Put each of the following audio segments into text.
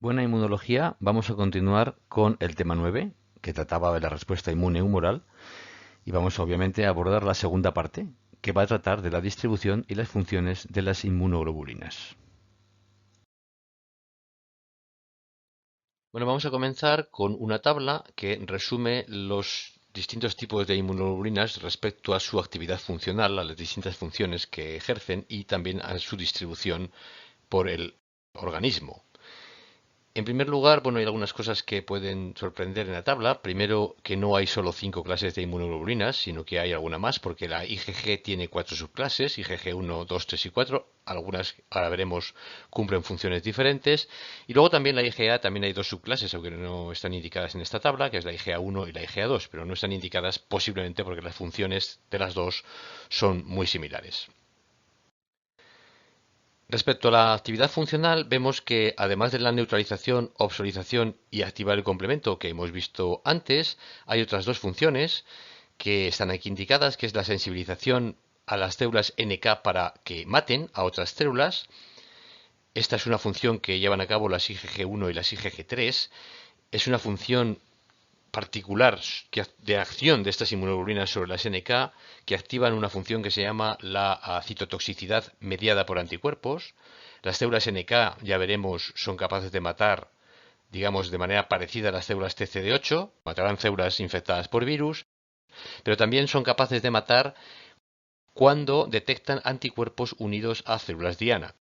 Buena inmunología, vamos a continuar con el tema 9, que trataba de la respuesta inmune humoral, y vamos obviamente a abordar la segunda parte, que va a tratar de la distribución y las funciones de las inmunoglobulinas. Bueno, vamos a comenzar con una tabla que resume los distintos tipos de inmunoglobulinas respecto a su actividad funcional, a las distintas funciones que ejercen y también a su distribución por el organismo. En primer lugar, bueno, hay algunas cosas que pueden sorprender en la tabla. Primero, que no hay solo 5 clases de inmunoglobulinas, sino que hay alguna más, porque la IgG tiene 4 subclases, IgG1, 2, 3 y 4. Algunas, ahora veremos, cumplen funciones diferentes. Y luego también la IgA, también hay 2 subclases, aunque no están indicadas en esta tabla, que es la IgA1 y la IgA2, pero no están indicadas posiblemente porque las funciones de las dos son muy similares. Respecto a la actividad funcional, vemos que además de la neutralización, obsolización y activar el complemento que hemos visto antes, hay otras dos funciones que están aquí indicadas, que es la sensibilización a las células NK para que maten a otras células. Esta es una función que llevan a cabo las IgG1 y las IgG3. Es una función particular de acción de estas inmunoglobulinas sobre las NK que activan una función que se llama la citotoxicidad mediada por anticuerpos. Las células NK, ya veremos, son capaces de matar, digamos, de manera parecida a las células TCD8, matarán células infectadas por virus, pero también son capaces de matar cuando detectan anticuerpos unidos a células diana.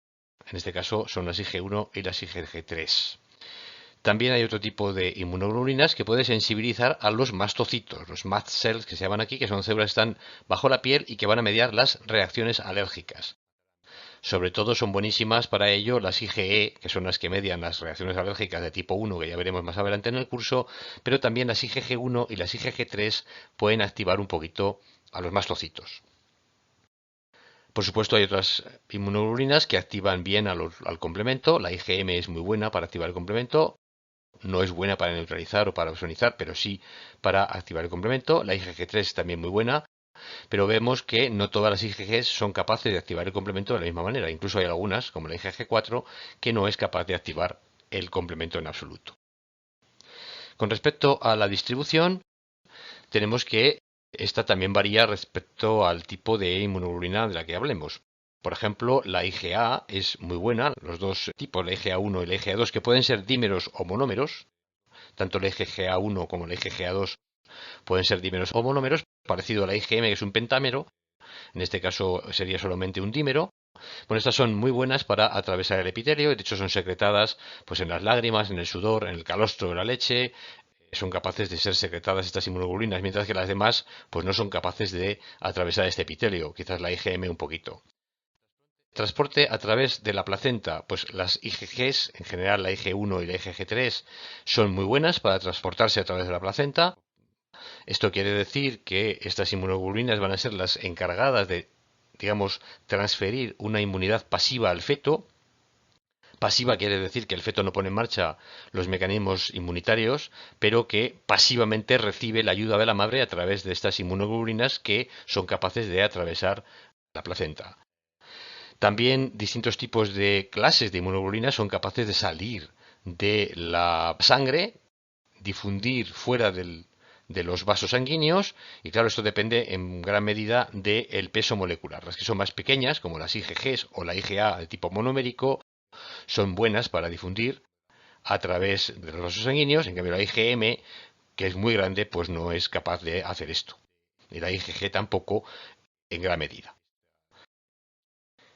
En este caso son las Ig1 y las IgG3. También hay otro tipo de inmunoglobulinas que puede sensibilizar a los mastocitos, los mast cells que se llaman aquí, que son células que están bajo la piel y que van a mediar las reacciones alérgicas. Sobre todo son buenísimas para ello las IgE, que son las que median las reacciones alérgicas de tipo 1, que ya veremos más adelante en el curso, pero también las IgG1 y las IgG3 pueden activar un poquito a los mastocitos. Por supuesto, hay otras inmunoglobulinas que activan bien al complemento. La IgM es muy buena para activar el complemento. No es buena para neutralizar o para ozonizar, pero sí para activar el complemento. La IgG3 es también muy buena, pero vemos que no todas las IgGs son capaces de activar el complemento de la misma manera. Incluso hay algunas, como la IgG4, que no es capaz de activar el complemento en absoluto. Con respecto a la distribución, tenemos que esta también varía respecto al tipo de inmunoglobulina de la que hablemos. Por ejemplo, la IgA es muy buena, los dos tipos, la IgA1 y la IgA2, que pueden ser dímeros o monómeros. Tanto el IgGA1 como el IgGA2 pueden ser dímeros o monómeros, parecido a la IgM, que es un pentámero. En este caso sería solamente un dímero. Bueno, estas son muy buenas para atravesar el epitelio, de hecho son secretadas pues en las lágrimas, en el sudor, en el calostro de la leche. Son capaces de ser secretadas estas inmunoglobulinas, mientras que las demás pues no son capaces de atravesar este epitelio, quizás la IgM un poquito. Transporte a través de la placenta, pues las IgGs, en general la Ig1 y la IgG3, son muy buenas para transportarse a través de la placenta. Esto quiere decir que estas inmunoglobulinas van a ser las encargadas de, digamos, transferir una inmunidad pasiva al feto. Pasiva quiere decir que el feto no pone en marcha los mecanismos inmunitarios, pero que pasivamente recibe la ayuda de la madre a través de estas inmunoglobulinas que son capaces de atravesar la placenta. También distintos tipos de clases de inmunoglobulinas son capaces de salir de la sangre, difundir fuera de los vasos sanguíneos y claro, esto depende en gran medida del peso molecular. Las que son más pequeñas, como las IgGs o la IgA de tipo monomérico, son buenas para difundir a través de los vasos sanguíneos, en cambio la IgM, que es muy grande, pues no es capaz de hacer esto. Y la IgG tampoco en gran medida.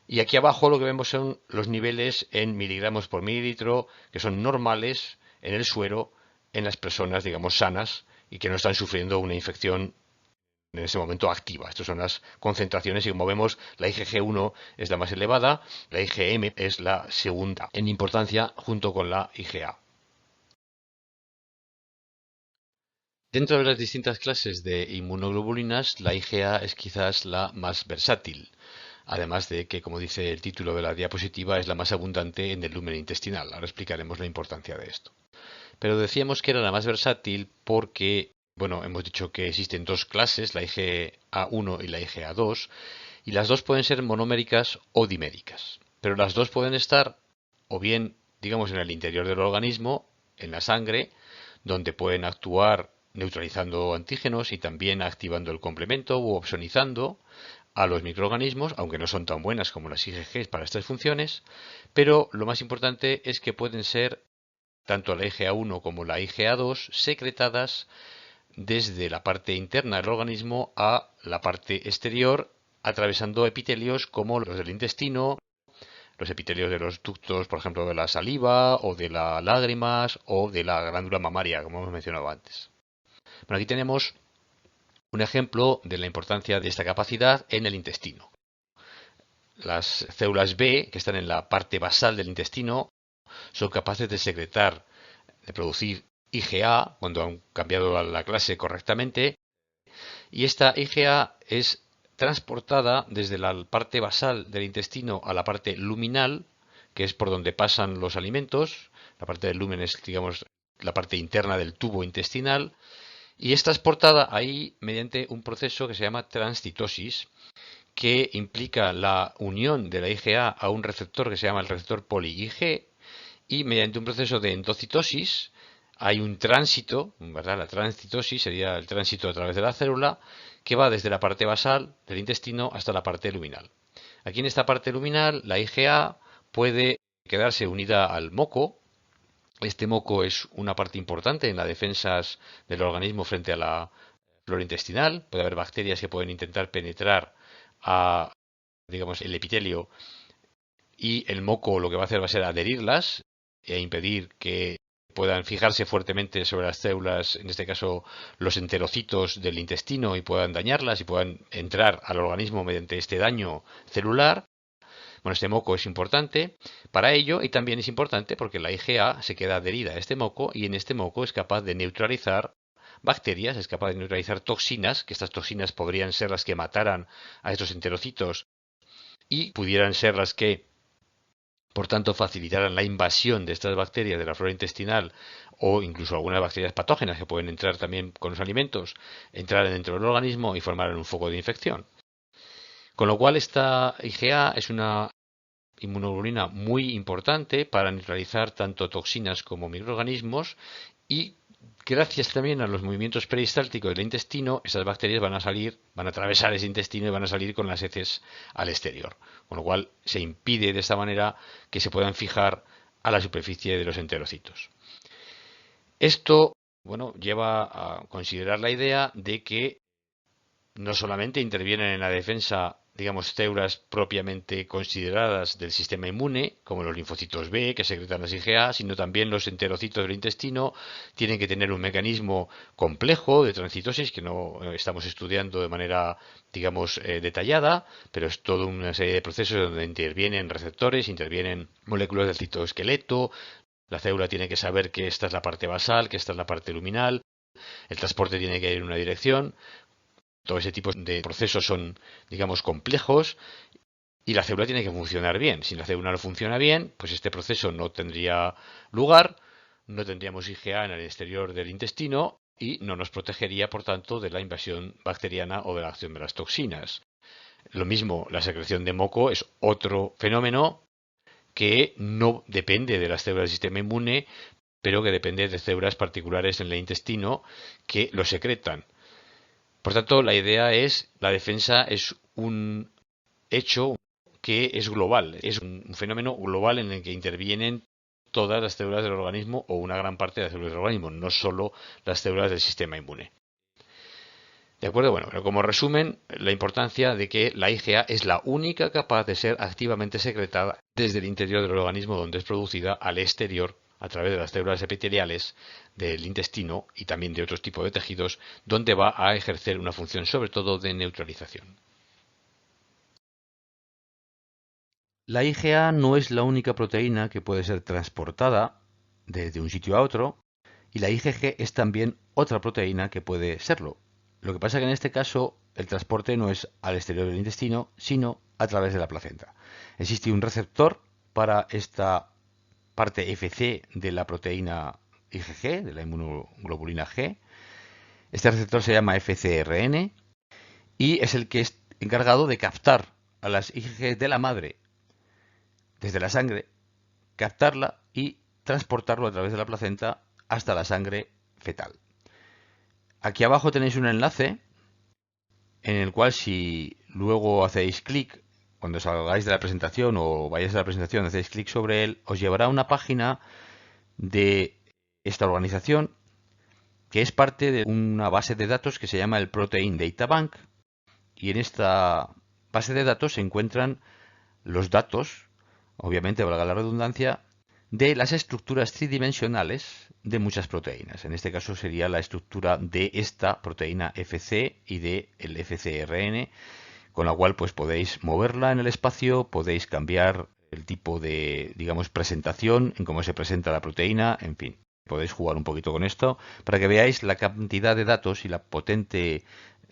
Y aquí abajo lo que vemos son los niveles en miligramos por mililitro, que son normales en el suero en las personas, digamos, sanas y que no están sufriendo una infección en ese momento activa. Estas son las concentraciones y como vemos la IgG1 es la más elevada, la IgM es la segunda en importancia junto con la IgA. Dentro de las distintas clases de inmunoglobulinas, la IgA es quizás la más versátil, además de que, como dice el título de la diapositiva, es la más abundante en el lumen intestinal. Ahora explicaremos la importancia de esto. Pero decíamos que era la más versátil porque, bueno, hemos dicho que existen dos clases, la IgA1 y la IgA2, y las dos pueden ser monoméricas o diméricas. Pero las dos pueden estar o bien digamos, en el interior del organismo, en la sangre, donde pueden actuar neutralizando antígenos y también activando el complemento u opsonizando a los microorganismos, aunque no son tan buenas como las IgG para estas funciones, pero lo más importante es que pueden ser tanto la IgA1 como la IgA2 secretadas desde la parte interna del organismo a la parte exterior, atravesando epitelios como los del intestino, los epitelios de los ductos, por ejemplo, de la saliva o de las lágrimas o de la glándula mamaria, como hemos mencionado antes. Bueno, aquí tenemos un ejemplo de la importancia de esta capacidad en el intestino. Las células B, que están en la parte basal del intestino, son capaces de secretar, de producir IgA cuando han cambiado la clase correctamente, y esta IgA es transportada desde la parte basal del intestino a la parte luminal, que es por donde pasan los alimentos. La parte del lumen es, digamos, la parte interna del tubo intestinal, y es transportada ahí mediante un proceso que se llama transcitosis, que implica la unión de la IgA a un receptor que se llama el receptor poli-Ig, y mediante un proceso de endocitosis hay un tránsito, ¿verdad? La transcitosis sería el tránsito a través de la célula que va desde la parte basal del intestino hasta la parte luminal. Aquí en esta parte luminal la IgA puede quedarse unida al moco. Este moco es una parte importante en las defensas del organismo frente a la flora intestinal. Puede haber bacterias que pueden intentar penetrar a, digamos, el epitelio, y el moco lo que va a hacer va a ser adherirlas e impedir que puedan fijarse fuertemente sobre las células, en este caso los enterocitos del intestino, y puedan dañarlas y puedan entrar al organismo mediante este daño celular. Bueno, este moco es importante para ello, y también es importante porque la IgA se queda adherida a este moco, y en este moco es capaz de neutralizar bacterias, es capaz de neutralizar toxinas, que estas toxinas podrían ser las que mataran a estos enterocitos y pudieran ser las que, por tanto, facilitaran la invasión de estas bacterias de la flora intestinal, o incluso algunas bacterias patógenas que pueden entrar también con los alimentos, entrar dentro del organismo y formar un foco de infección. Con lo cual, esta IgA es una inmunoglobulina muy importante para neutralizar tanto toxinas como microorganismos, y gracias también a los movimientos peristálticos del intestino, esas bacterias van a salir, van a atravesar ese intestino y van a salir con las heces al exterior. Con lo cual se impide de esta manera que se puedan fijar a la superficie de los enterocitos. Esto, bueno, lleva a considerar la idea de que no solamente intervienen en la defensa, digamos, células propiamente consideradas del sistema inmune, como los linfocitos B, que secretan las IgA, sino también los enterocitos del intestino tienen que tener un mecanismo complejo de transcitosis que no estamos estudiando de manera, digamos, detallada, pero es toda una serie de procesos donde intervienen receptores, intervienen moléculas del citoesqueleto. La célula tiene que saber que esta es la parte basal, que esta es la parte luminal. El transporte tiene que ir en una dirección. Todo ese tipo de procesos son, digamos, complejos, y la célula tiene que funcionar bien. Si la célula no funciona bien, pues este proceso no tendría lugar, no tendríamos IgA en el exterior del intestino y no nos protegería, por tanto, de la invasión bacteriana o de la acción de las toxinas. Lo mismo, la secreción de moco es otro fenómeno que no depende de las células del sistema inmune, pero que depende de células particulares en el intestino que lo secretan. Por tanto, la idea es, la defensa es un hecho que es global, es un fenómeno global en el que intervienen todas las células del organismo o una gran parte de las células del organismo, no solo las células del sistema inmune. ¿De acuerdo? Bueno, pero como resumen, la importancia de que la IgA es la única capaz de ser activamente secretada desde el interior del organismo, donde es producida al exterior a través de las células epiteliales del intestino y también de otros tipos de tejidos, donde va a ejercer una función sobre todo de neutralización. La IgA no es la única proteína que puede ser transportada desde un sitio a otro, y la IgG es también otra proteína que puede serlo. Lo que pasa es que en este caso el transporte no es al exterior del intestino, sino a través de la placenta. Existe un receptor para esta parte Fc de la proteína IgG, de la inmunoglobulina G. Este receptor se llama FcRn y es el que es encargado de captar a las IgG de la madre desde la sangre captarla y transportarlo a través de la placenta hasta la sangre fetal. Aquí abajo tenéis un enlace en el cual, si luego hacéis clic, cuando salgáis de la presentación o vayáis a la presentación, hacéis clic sobre él, os llevará a una página de esta organización que es parte de una base de datos que se llama el Protein Data Bank, y en esta base de datos se encuentran los datos, obviamente valga la redundancia, de las estructuras tridimensionales de muchas proteínas. En este caso sería la estructura de esta proteína FC y de el FcRn, con la cual pues podéis moverla en el espacio, podéis cambiar el tipo de, digamos, presentación, en cómo se presenta la proteína, en fin. Podéis jugar un poquito con esto para que veáis la cantidad de datos y la potente,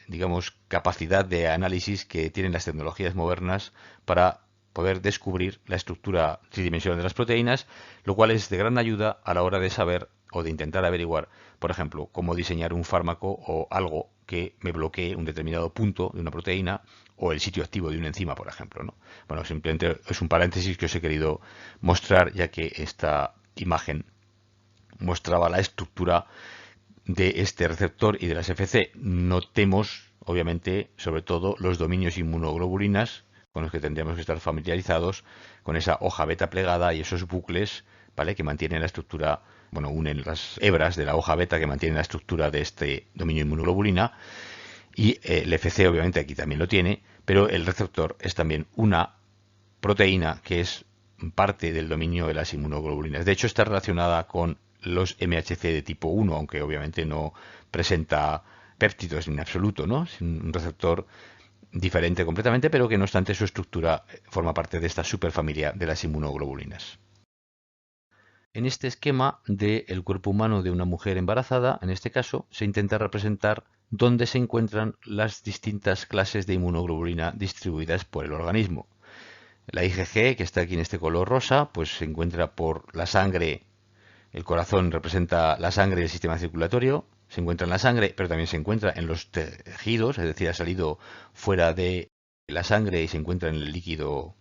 digamos, capacidad de análisis que tienen las tecnologías modernas para poder descubrir la estructura tridimensional de las proteínas, lo cual es de gran ayuda a la hora de saber o de intentar averiguar, por ejemplo, cómo diseñar un fármaco o algo que me bloquee un determinado punto de una proteína o el sitio activo de una enzima, por ejemplo, ¿no? Bueno, simplemente es un paréntesis que os he querido mostrar, ya que esta imagen mostraba la estructura de este receptor y de las FC. Notemos, obviamente, sobre todo los dominios inmunoglobulinas, con los que tendríamos que estar familiarizados, con esa hoja beta plegada y esos bucles, ¿vale?, que mantienen la estructura, bueno, unen las hebras de la hoja beta que mantienen la estructura de este dominio inmunoglobulina. Y el FC obviamente aquí también lo tiene, pero el receptor es también una proteína que es parte del dominio de las inmunoglobulinas. De hecho, está relacionada con los MHC de tipo 1, aunque obviamente no presenta péptidos en absoluto, ¿no? Es un receptor diferente completamente, pero que no obstante su estructura forma parte de esta superfamilia de las inmunoglobulinas. En este esquema del cuerpo humano de una mujer embarazada, en este caso, se intenta representar dónde se encuentran las distintas clases de inmunoglobulina distribuidas por el organismo. La IgG, que está aquí en este color rosa, pues se encuentra por la sangre. El corazón representa la sangre del sistema circulatorio, se encuentra en la sangre, pero también se encuentra en los tejidos, es decir, ha salido fuera de la sangre y se encuentra en el líquido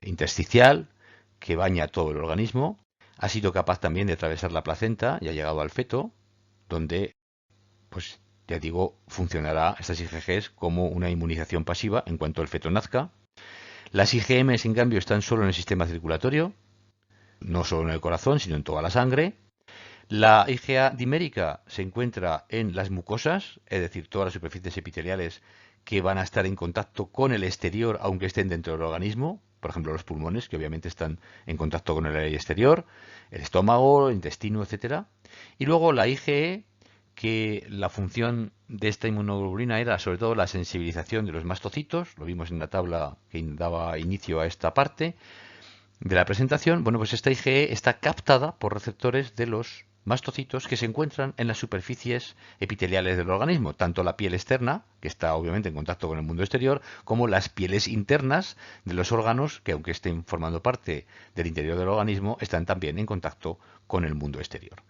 intersticial que baña todo el organismo. Ha sido capaz también de atravesar la placenta y ha llegado al feto, donde, pues ya digo, funcionará estas IgGs como una inmunización pasiva en cuanto el feto nazca. Las IgMs, en cambio, están solo en el sistema circulatorio, no solo en el corazón, sino en toda la sangre. La IgA dimérica se encuentra en las mucosas, es decir, todas las superficies epiteliales que van a estar en contacto con el exterior, aunque estén dentro del organismo. Por ejemplo, los pulmones, que obviamente están en contacto con el aire exterior, el estómago, el intestino, etc. Y luego la IgE, que la función de esta inmunoglobulina era sobre todo la sensibilización de los mastocitos, lo vimos en la tabla que daba inicio a esta parte de la presentación. Bueno, pues esta IgE está captada por receptores de los mastocitos que se encuentran en las superficies epiteliales del organismo, tanto la piel externa, que está obviamente en contacto con el mundo exterior, como las pieles internas de los órganos, que aunque estén formando parte del interior del organismo, están también en contacto con el mundo exterior.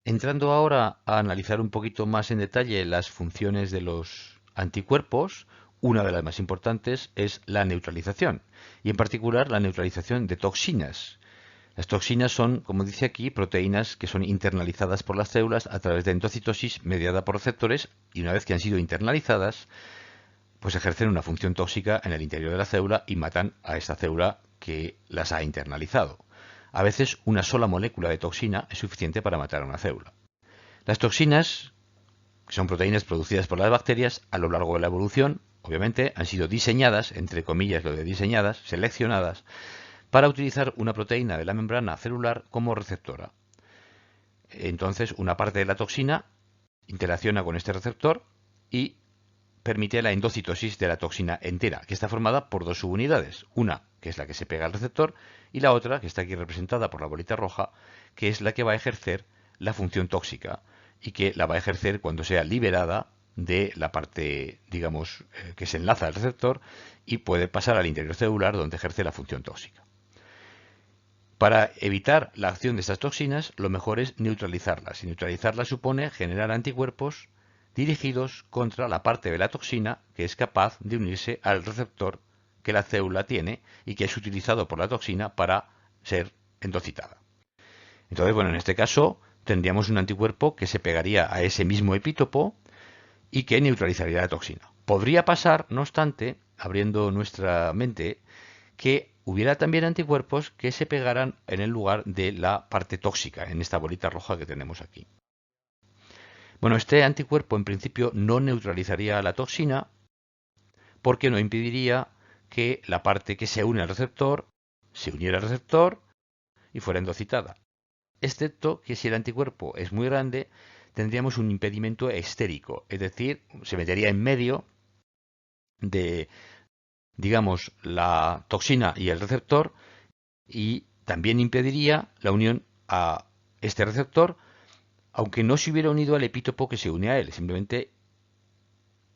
Entrando ahora a analizar un poquito más en detalle las funciones de los anticuerpos, una de las más importantes es la neutralización, y en particular la neutralización de toxinas. Las toxinas son, como dice aquí, proteínas que son internalizadas por las células a través de endocitosis mediada por receptores, y una vez que han sido internalizadas, pues ejercen una función tóxica en el interior de la célula y matan a esta célula que las ha internalizado. A veces una sola molécula de toxina es suficiente para matar a una célula. Las toxinas, que son proteínas producidas por las bacterias, a lo largo de la evolución, obviamente, han sido diseñadas, entre comillas lo de diseñadas, seleccionadas, para utilizar una proteína de la membrana celular como receptora. Entonces, una parte de la toxina interacciona con este receptor y permite la endocitosis de la toxina entera, que está formada por dos subunidades. Una, que es la que se pega al receptor, y la otra, que está aquí representada por la bolita roja, que es la que va a ejercer la función tóxica y que la va a ejercer cuando sea liberada de la parte, digamos, que se enlaza al receptor y puede pasar al interior celular donde ejerce la función tóxica. Para evitar la acción de estas toxinas, lo mejor es neutralizarlas. Y neutralizarlas supone generar anticuerpos dirigidos contra la parte de la toxina que es capaz de unirse al receptor que la célula tiene y que es utilizado por la toxina para ser endocitada. Entonces, bueno, en este caso tendríamos un anticuerpo que se pegaría a ese mismo epítopo y que neutralizaría la toxina. Podría pasar, no obstante, abriendo nuestra mente, que hubiera también anticuerpos que se pegaran en el lugar de la parte tóxica, en esta bolita roja que tenemos aquí. Bueno, este anticuerpo en principio no neutralizaría la toxina porque no impediría que la parte que se une al receptor se uniera al receptor y fuera endocitada. Excepto que si el anticuerpo es muy grande, tendríamos un impedimento estérico, es decir, se metería en medio de, digamos, la toxina y el receptor y también impediría la unión a este receptor, aunque no se hubiera unido al epítopo que se une a él, simplemente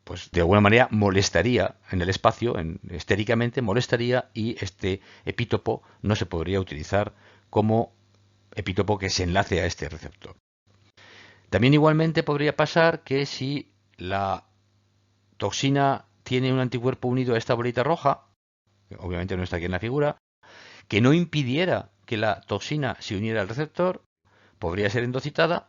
pues de alguna manera molestaría en el espacio, estéricamente molestaría y este epítopo no se podría utilizar como epítopo que se enlace a este receptor. También igualmente podría pasar que si la toxina tiene un anticuerpo unido a esta bolita roja, que obviamente no está aquí en la figura, que no impidiera que la toxina se uniera al receptor, podría ser endocitada,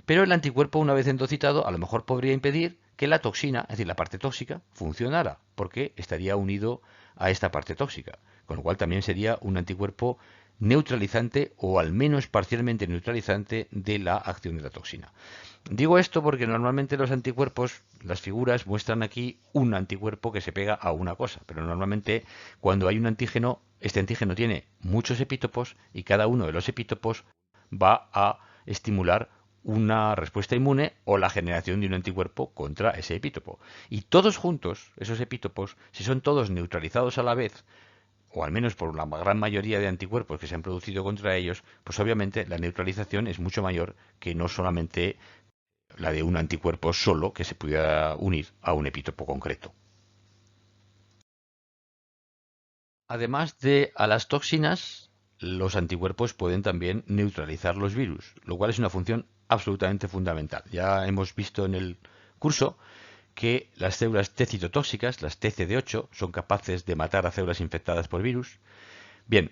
pero el anticuerpo una vez endocitado a lo mejor podría impedir que la toxina, es decir, la parte tóxica, funcionara, porque estaría unido a esta parte tóxica, con lo cual también sería un anticuerpo neutralizante o al menos parcialmente neutralizante de la acción de la toxina. Digo esto porque normalmente los anticuerpos, las figuras muestran aquí un anticuerpo que se pega a una cosa, pero normalmente cuando hay un antígeno, este antígeno tiene muchos epítopos y cada uno de los epítopos va a estimular una respuesta inmune o la generación de un anticuerpo contra ese epítopo. Y todos juntos, esos epítopos, si son todos neutralizados a la vez, o al menos por la gran mayoría de anticuerpos que se han producido contra ellos, pues obviamente la neutralización es mucho mayor que no solamente la de un anticuerpo solo que se pudiera unir a un epítopo concreto. Además de a las toxinas, los anticuerpos pueden también neutralizar los virus, lo cual es una función absolutamente fundamental. Ya hemos visto en el curso que las células T citotóxicas, las TCD8, son capaces de matar a células infectadas por virus. Bien,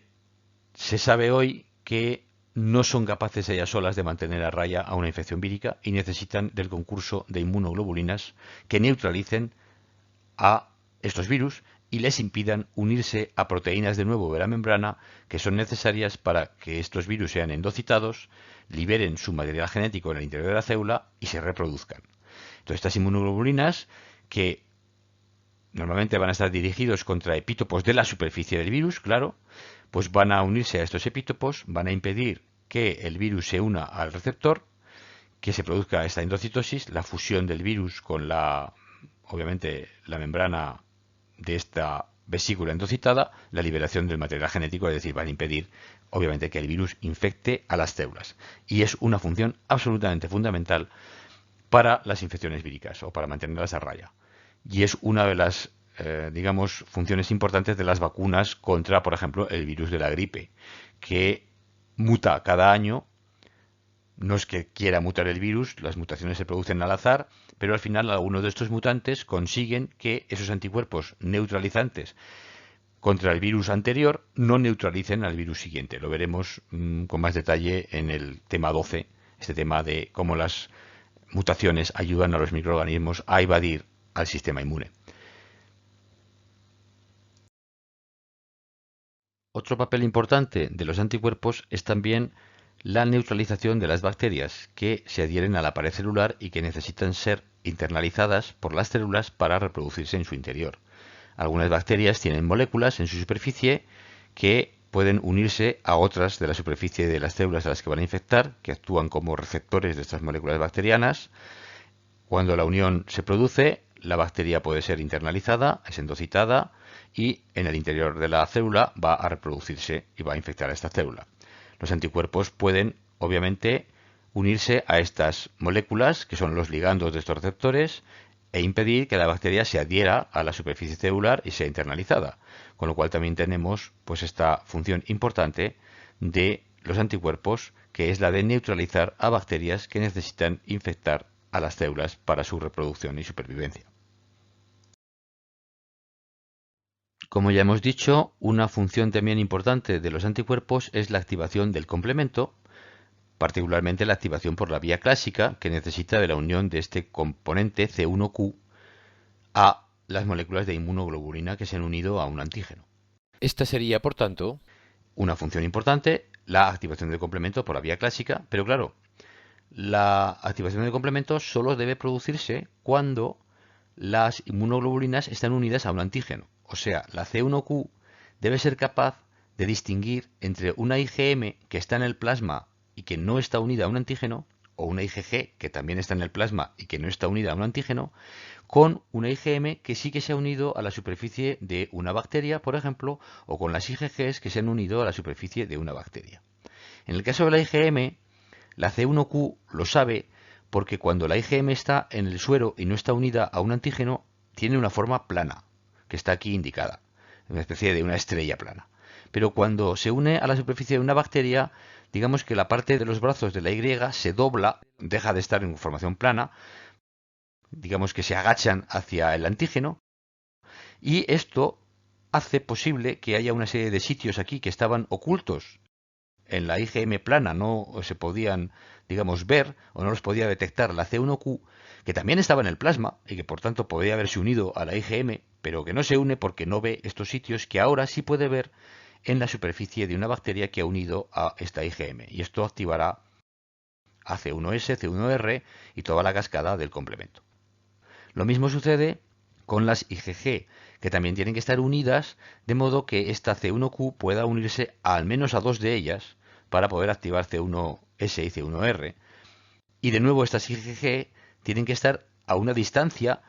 se sabe hoy que no son capaces ellas solas de mantener a raya a una infección vírica y necesitan del concurso de inmunoglobulinas que neutralicen a estos virus y les impidan unirse a proteínas de nuevo de la membrana que son necesarias para que estos virus sean endocitados, liberen su material genético en el interior de la célula y se reproduzcan. Entonces, estas inmunoglobulinas, que normalmente van a estar dirigidos contra epítopos de la superficie del virus, claro, pues van a unirse a estos epítopos, van a impedir que el virus se una al receptor, que se produzca esta endocitosis, la fusión del virus con obviamente, la membrana de esta vesícula endocitada, la liberación del material genético, es decir, van a impedir, obviamente, que el virus infecte a las células. Y es una función absolutamente fundamental para las infecciones víricas o para mantenerlas a raya. Y es una de las, digamos, funciones importantes de las vacunas contra, por ejemplo, el virus de la gripe, que muta cada año. No es que quiera mutar el virus, las mutaciones se producen al azar, pero al final algunos de estos mutantes consiguen que esos anticuerpos neutralizantes contra el virus anterior no neutralicen al virus siguiente. Lo veremos con más detalle en el tema 12, este tema de cómo las mutaciones ayudan a los microorganismos a evadir al sistema inmune. Otro papel importante de los anticuerpos es también la neutralización de las bacterias que se adhieren a la pared celular y que necesitan ser internalizadas por las células para reproducirse en su interior. Algunas bacterias tienen moléculas en su superficie que pueden unirse a otras de la superficie de las células a las que van a infectar, que actúan como receptores de estas moléculas bacterianas. Cuando la unión se produce, la bacteria puede ser internalizada, es endocitada y en el interior de la célula va a reproducirse y va a infectar a esta célula. Los anticuerpos pueden, obviamente, unirse a estas moléculas, que son los ligandos de estos receptores, e impedir que la bacteria se adhiera a la superficie celular y sea internalizada. Con lo cual también tenemos pues esta función importante de los anticuerpos, que es la de neutralizar a bacterias que necesitan infectar a las células para su reproducción y supervivencia. Como ya hemos dicho, una función también importante de los anticuerpos es la activación del complemento, particularmente la activación por la vía clásica, que necesita de la unión de este componente C1q a las moléculas de inmunoglobulina que se han unido a un antígeno. Esta sería, por tanto, Una función importante, la activación del complemento por la vía clásica, pero claro, la activación del complemento solo debe producirse cuando las inmunoglobulinas están unidas a un antígeno. O sea, la C1q debe ser capaz de distinguir entre una IgM que está en el plasma y que no está unida a un antígeno, o una IgG que también está en el plasma y que no está unida a un antígeno, con una IgM que sí que se ha unido a la superficie de una bacteria, por ejemplo, o con las IgGs que se han unido a la superficie de una bacteria. En el caso de la IgM, la C1q lo sabe porque cuando la IgM está en el suero y no está unida a un antígeno, tiene una forma plana, que está aquí indicada, una especie de una estrella plana. Pero cuando se une a la superficie de una bacteria, digamos que la parte de los brazos de la Y se dobla, deja de estar en formación plana, digamos que se agachan hacia el antígeno, y esto hace posible que haya una serie de sitios aquí que estaban ocultos en la IgM plana, no se podían, digamos, ver o no los podía detectar la C1q, que también estaba en el plasma y que por tanto podría haberse unido a la IgM, pero que no se une porque no ve estos sitios que ahora sí puede ver en la superficie de una bacteria que ha unido a esta IgM. Y esto activará a C1s, C1r y toda la cascada del complemento. Lo mismo sucede con las IgG, que también tienen que estar unidas, de modo que esta C1q pueda unirse al menos a dos de ellas para poder activar C1s y C1r. Y de nuevo estas IgG tienen que estar a una distancia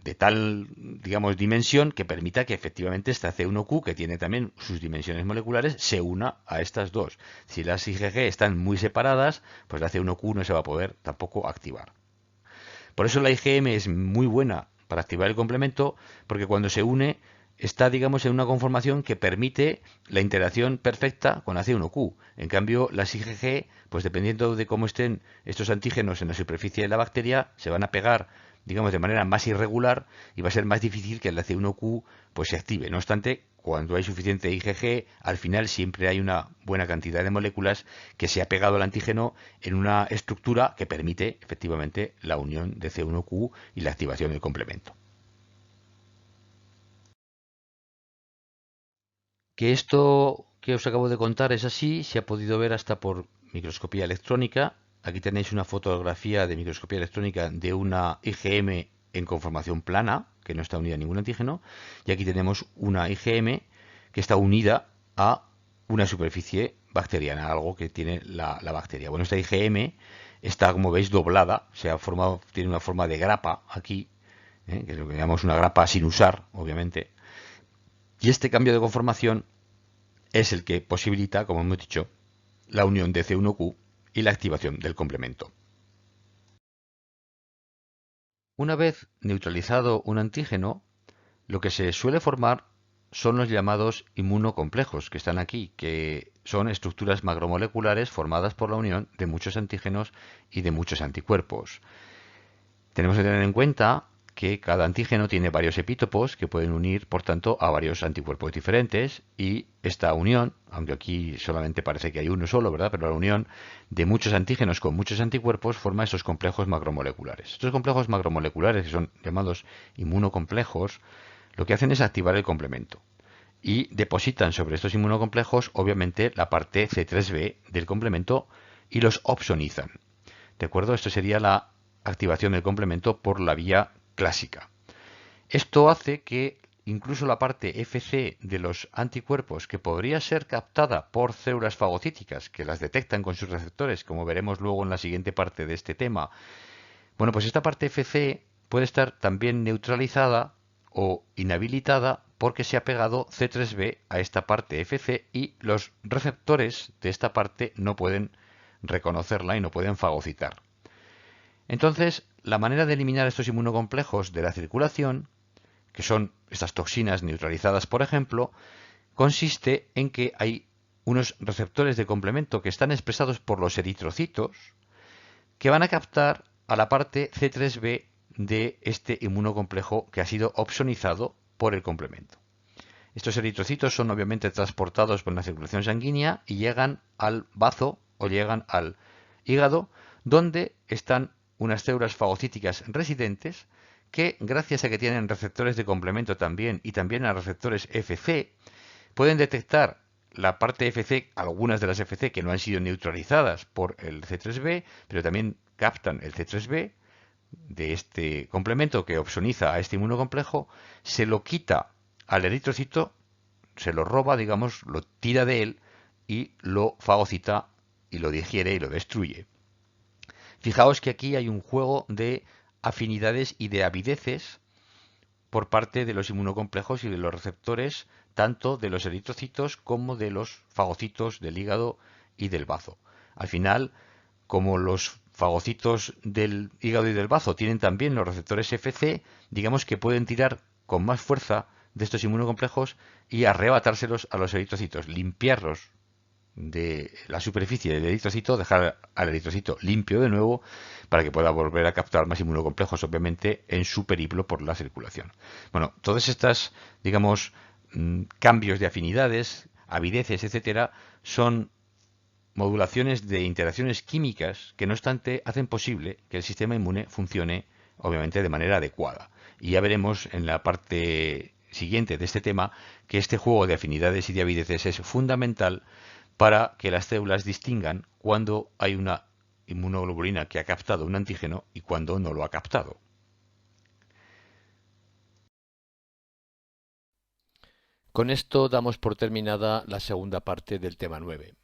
de tal, digamos, dimensión que permita que efectivamente esta C1q, que tiene también sus dimensiones moleculares, se una a estas dos. Si las IgG están muy separadas, pues la C1q no se va a poder tampoco activar. Por eso la IgM es muy buena para activar el complemento, porque cuando se une está, digamos, en una conformación que permite la interacción perfecta con la C1q. En cambio, las IgG, pues dependiendo de cómo estén estos antígenos en la superficie de la bacteria, se van a pegar, digamos, de manera más irregular y va a ser más difícil que la C1q pues se active. No obstante, cuando hay suficiente IgG, al final siempre hay una buena cantidad de moléculas que se ha pegado al antígeno en una estructura que permite efectivamente la unión de C1q y la activación del complemento. Que esto que os acabo de contar es así, se ha podido ver hasta por microscopía electrónica. Aquí tenéis una fotografía de microscopía electrónica de una IgM en conformación plana, que no está unida a ningún antígeno, y aquí tenemos una IgM que está unida a una superficie bacteriana, algo que tiene la bacteria. Bueno, esta IgM está, como veis, doblada, tiene una forma de grapa aquí, que es lo que llamamos una grapa sin usar, obviamente. Y este cambio de conformación es el que posibilita, como hemos dicho, la unión de C1q y la activación del complemento. Una vez neutralizado un antígeno, lo que se suele formar son los llamados inmunocomplejos, que están aquí, que son estructuras macromoleculares formadas por la unión de muchos antígenos y de muchos anticuerpos. Tenemos que tener en cuenta que cada antígeno tiene varios epítopos que pueden unir, por tanto, a varios anticuerpos diferentes, y esta unión, aunque aquí solamente parece que hay uno solo, ¿verdad? Pero la unión de muchos antígenos con muchos anticuerpos forma esos complejos macromoleculares. Estos complejos macromoleculares, que son llamados inmunocomplejos, lo que hacen es activar el complemento y depositan sobre estos inmunocomplejos, obviamente, la parte C3b del complemento y los opsonizan. ¿De acuerdo? Esto sería la activación del complemento por la vía clásica. Esto hace que incluso la parte Fc de los anticuerpos, que podría ser captada por células fagocíticas que las detectan con sus receptores, como veremos luego en la siguiente parte de este tema, bueno, pues esta parte Fc puede estar también neutralizada o inhabilitada porque se ha pegado C3b a esta parte Fc y los receptores de esta parte no pueden reconocerla y no pueden fagocitar. Entonces, la manera de eliminar estos inmunocomplejos de la circulación, que son estas toxinas neutralizadas, por ejemplo, consiste en que hay unos receptores de complemento que están expresados por los eritrocitos que van a captar a la parte C3b de este inmunocomplejo que ha sido opsonizado por el complemento. Estos eritrocitos son obviamente transportados por la circulación sanguínea y llegan al bazo o llegan al hígado, donde están unas células fagocíticas residentes que, gracias a que tienen receptores de complemento también y también a receptores FC, pueden detectar la parte FC, algunas de las FC que no han sido neutralizadas por el C3b, pero también captan el C3b de este complemento que opsoniza a este inmunocomplejo, se lo quita al eritrocito, se lo roba, digamos, lo tira de él y lo fagocita y lo digiere y lo destruye. Fijaos que aquí hay un juego de afinidades y de avideces por parte de los inmunocomplejos y de los receptores, tanto de los eritrocitos como de los fagocitos del hígado y del bazo. Al final, como los fagocitos del hígado y del bazo tienen también los receptores FC, digamos que pueden tirar con más fuerza de estos inmunocomplejos y arrebatárselos a los eritrocitos, limpiarlos de la superficie del eritrocito, dejar al eritrocito limpio de nuevo para que pueda volver a captar más inmunocomplejos, obviamente, en su periplo por la circulación. Bueno, todas estas, digamos, cambios de afinidades, avideces, etcétera, son modulaciones de interacciones químicas que, no obstante, hacen posible que el sistema inmune funcione, obviamente, de manera adecuada. Y ya veremos en la parte siguiente de este tema que este juego de afinidades y de avideces es fundamental para que las células distingan cuando hay una inmunoglobulina que ha captado un antígeno y cuando no lo ha captado. Con esto damos por terminada la segunda parte del tema 9.